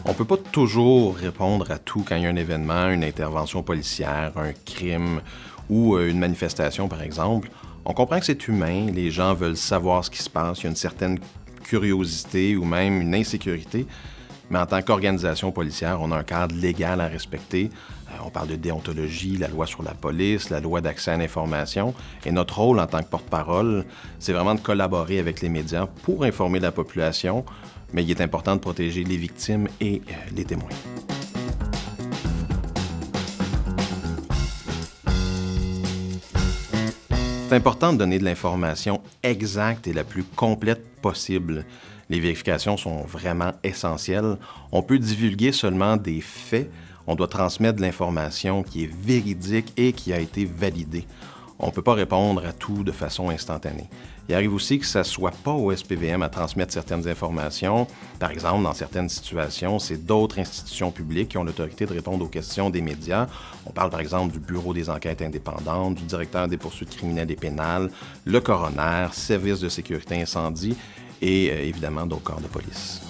On ne peut pas toujours répondre à tout quand il y a un événement, une intervention policière, un crime ou une manifestation, par exemple. On comprend que c'est humain, les gens veulent savoir ce qui se passe, il y a une certaine curiosité ou même une insécurité. Mais en tant qu'organisation policière, on a un cadre légal à respecter. On parle de déontologie, la loi sur la police, la loi d'accès à l'information. Et notre rôle en tant que porte-parole, c'est vraiment de collaborer avec les médias pour informer la population, mais il est important de protéger les victimes et les témoins. C'est important de donner de l'information exacte et la plus complète possible. Les vérifications sont vraiment essentielles. On peut divulguer seulement des faits. On doit transmettre de l'information qui est véridique et qui a été validée. On ne peut pas répondre à tout de façon instantanée. Il arrive aussi que ça ne soit pas au SPVM à transmettre certaines informations. Par exemple, dans certaines situations, c'est d'autres institutions publiques qui ont l'autorité de répondre aux questions des médias. On parle par exemple du Bureau des enquêtes indépendantes, du directeur des poursuites criminelles et pénales, le coroner, service de sécurité incendie et évidemment d'autres corps de police.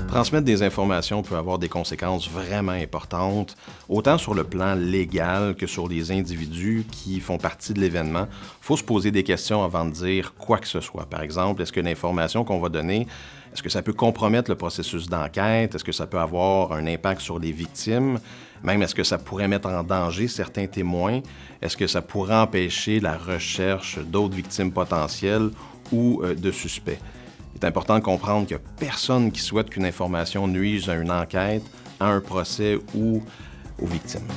Transmettre des informations peut avoir des conséquences vraiment importantes, autant sur le plan légal que sur les individus qui font partie de l'événement. Il faut se poser des questions avant de dire quoi que ce soit. Par exemple, est-ce que l'information qu'on va donner, est-ce que ça peut compromettre le processus d'enquête? Est-ce que ça peut avoir un impact sur les victimes? Même, est-ce que ça pourrait mettre en danger certains témoins? Est-ce que ça pourrait empêcher la recherche d'autres victimes potentielles ou de suspects? Il est important de comprendre qu'il n'y a personne qui souhaite qu'une information nuise à une enquête, à un procès ou aux victimes.